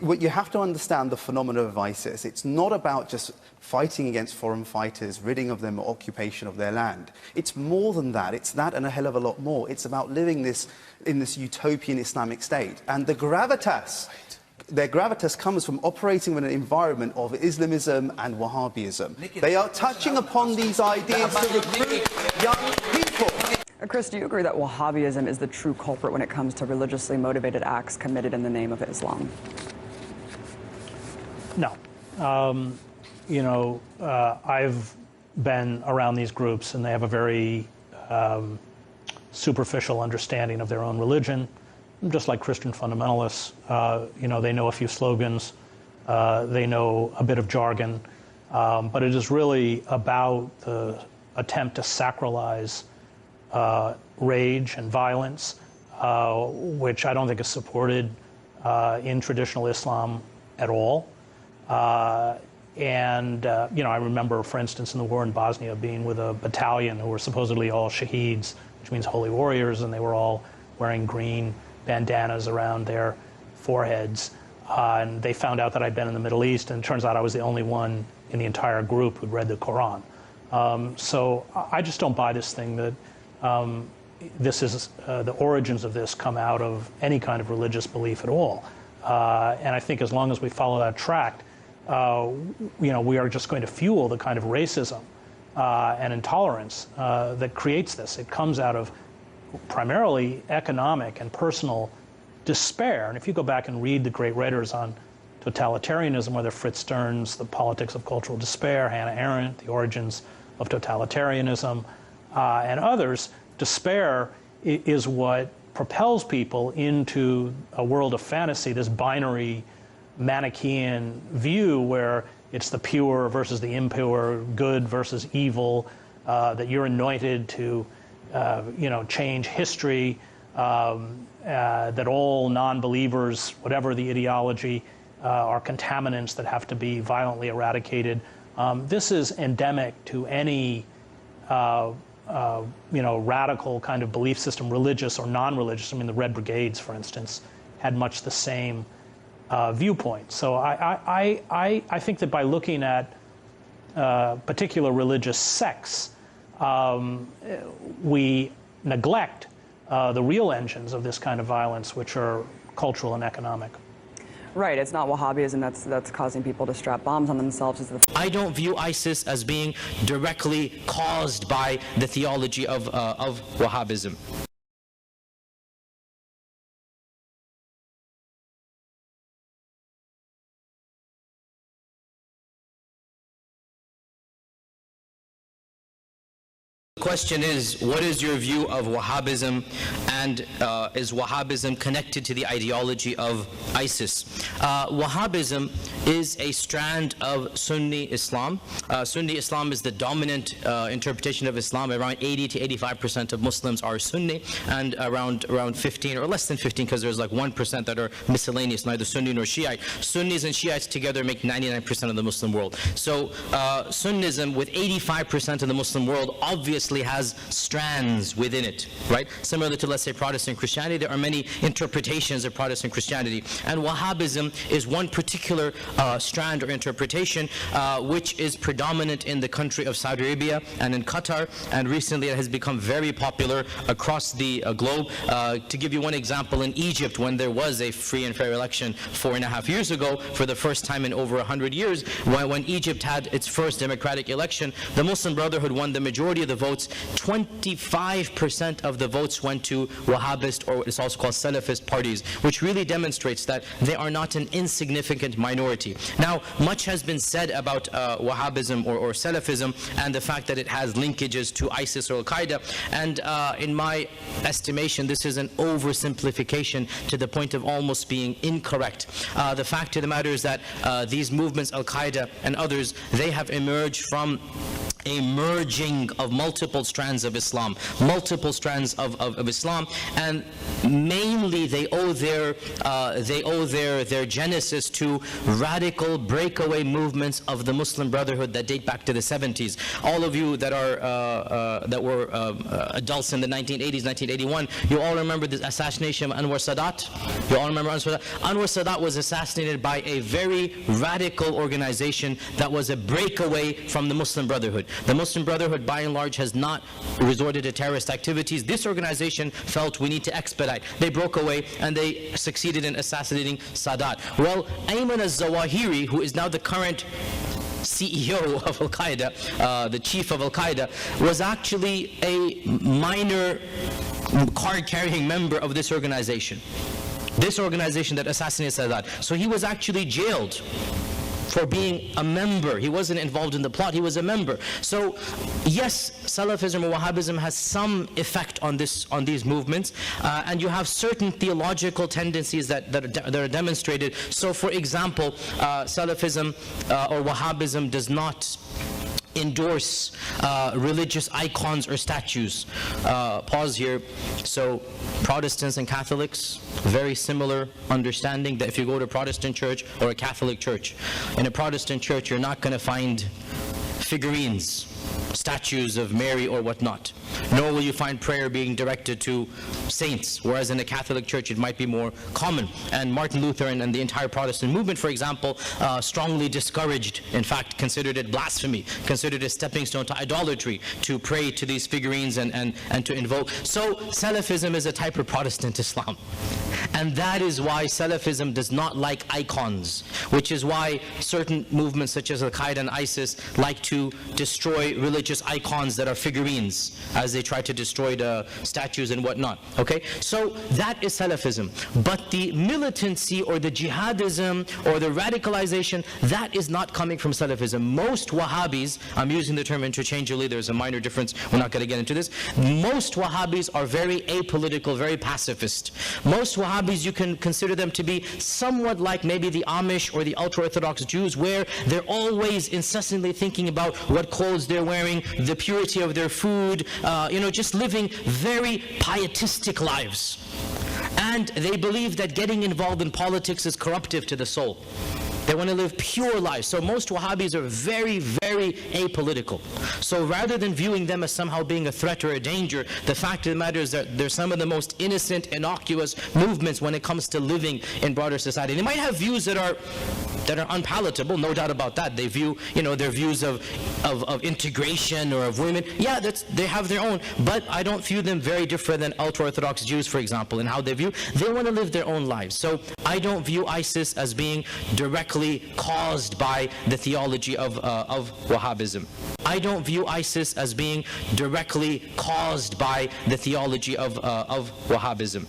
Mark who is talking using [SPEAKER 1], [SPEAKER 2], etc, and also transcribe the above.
[SPEAKER 1] What you have to understand the phenomenon of ISIS. It's not about just fighting against foreign fighters, ridding of them occupation of their land. It's more than that. It's that and a hell of a lot more. It's about living in this utopian Islamic state. And the gravitas, their gravitas comes from operating in an environment of Islamism and Wahhabism. They are touching upon these ideas to recruit young people.
[SPEAKER 2] Chris, do you agree that Wahhabism is the true culprit when it comes to religiously motivated acts committed in the name of Islam?
[SPEAKER 3] No. I've been around these groups, and they have a very superficial understanding of their own religion, just like Christian fundamentalists. They know a few slogans, they know a bit of jargon, but it is really about the attempt to sacralize rage and violence, which I don't think is supported in traditional Islam at all. I remember, for instance, in the war in Bosnia, being with a battalion who were supposedly all shaheeds, which means holy warriors, and they were all wearing green bandanas around their foreheads. And they found out that I'd been in the Middle East, and it turns out I was the only one in the entire group who'd read the Quran. So I just don't buy this thing that this is the origins of this come out of any kind of religious belief at all. And I think as long as we follow that track, we are just going to fuel the kind of racism and intolerance that creates this. It comes out of primarily economic and personal despair. And if you go back and read the great writers on totalitarianism, whether Fritz Stern's The Politics of Cultural Despair, Hannah Arendt, The Origins of Totalitarianism, and others, despair is what propels people into a world of fantasy, this binary Manichaean view where it's the pure versus the impure, good versus evil, that you're anointed to change history, that all non-believers, whatever the ideology, are contaminants that have to be violently eradicated. This is endemic to any radical kind of belief system, religious or non-religious. I mean, the Red Brigades, for instance, had much the same viewpoint. So I think that by looking at particular religious sects, we neglect the real engines of this kind of violence, which are cultural and economic.
[SPEAKER 2] Right, it's not Wahhabism that's causing people to strap bombs on themselves.
[SPEAKER 4] I don't view ISIS as being directly caused by the theology of Wahhabism. The question is, what is your view of Wahhabism, and is Wahhabism connected to the ideology of ISIS? Wahhabism is a strand of Sunni Islam. Sunni Islam is the dominant interpretation of Islam. Around 80 to 85% of Muslims are Sunni, and around 15 or less than 15, because there's like 1% that are miscellaneous, neither Sunni nor Shiite. Sunnis and Shiites together make 99% of the Muslim world. So Sunnism, with 85% of the Muslim world, obviously has strands within it, right? Similar to, let's say, Protestant Christianity, there are many interpretations of Protestant Christianity, and Wahhabism is one particular strand or interpretation which is predominant in the country of Saudi Arabia and in Qatar, and recently it has become very popular across the globe. To give you one example, in Egypt, when there was a free and fair election 4.5 years ago, for the first time in over 100 years, when Egypt had its first democratic election, the Muslim Brotherhood won the majority of the votes. 25% of the votes went to Wahhabist, or it's also called Salafist parties, which really demonstrates that they are not an insignificant minority. Now, much has been said about Wahhabism or Salafism and the fact that it has linkages to ISIS or Al-Qaeda, and in my estimation, this is an oversimplification to the point of almost being incorrect. The fact of the matter is that these movements, Al-Qaeda and others, they have emerged from a merging of multiple multiple strands of Islam, multiple strands of Islam, and mainly they owe their genesis to radical breakaway movements of the Muslim Brotherhood that date back to the 70s. All of you that were adults in the 1980s, 1981, you all remember the assassination of Anwar Sadat? You all remember Anwar Sadat? Anwar Sadat was assassinated by a very radical organization that was a breakaway from the Muslim Brotherhood. The Muslim Brotherhood, by and large, has not resorted to terrorist activities. This organization felt we need to expedite. They broke away and they succeeded in assassinating Sadat. Well, Ayman al-Zawahiri, who is now the current CEO of Al-Qaeda, the chief of Al-Qaeda, was actually a minor card-carrying member of this organization that assassinated Sadat. So he was actually jailed for being a member. He wasn't involved in the plot, he was a member. So yes, Salafism or Wahhabism has some effect on these movements, and you have certain theological tendencies that are demonstrated. So for example, Salafism or Wahhabism does not endorse religious icons or statues. Pause here. So Protestants and Catholics, very similar understanding that if you go to a Protestant church or a Catholic church, in a Protestant church you're not going to find figurines, statues of Mary or whatnot, nor will you find prayer being directed to saints, whereas in a Catholic church it might be more common. And Martin Luther and the entire Protestant movement, for example, strongly discouraged, in fact considered it blasphemy, considered it a stepping stone to idolatry, to pray to these figurines and to invoke. So Salafism is a type of Protestant Islam. And that is why Salafism does not like icons, which is why certain movements such as Al-Qaeda and ISIS like to destroy religious icons that are figurines, as they try to destroy the statues and whatnot. Okay, so that is Salafism. But the militancy or the jihadism or the radicalization, that is not coming from Salafism. Most Wahhabis, I'm using the term interchangeably, there's a minor difference, we're not going to get into this. Most Wahhabis are very apolitical, very pacifist. Most Wahhabis, you can consider them to be somewhat like maybe the Amish or the ultra-Orthodox Jews, where they're always incessantly thinking about what clothes they're wearing, the purity of their food, just living very pietistic lives. And they believe that getting involved in politics is corruptive to the soul. They want to live pure lives. So most Wahhabis are very, very apolitical. So rather than viewing them as somehow being a threat or a danger, the fact of the matter is that they're some of the most innocent, innocuous movements when it comes to living in broader society. They might have views that are unpalatable, no doubt about that. They view, their views of integration or of women. Yeah, they have their own, but I don't view them very different than ultra-Orthodox Jews, for example, in how they view. They want to live their own lives. So I don't view ISIS as being directly caused by the theology of Wahhabism. I don't view ISIS as being directly caused by the theology of Wahhabism.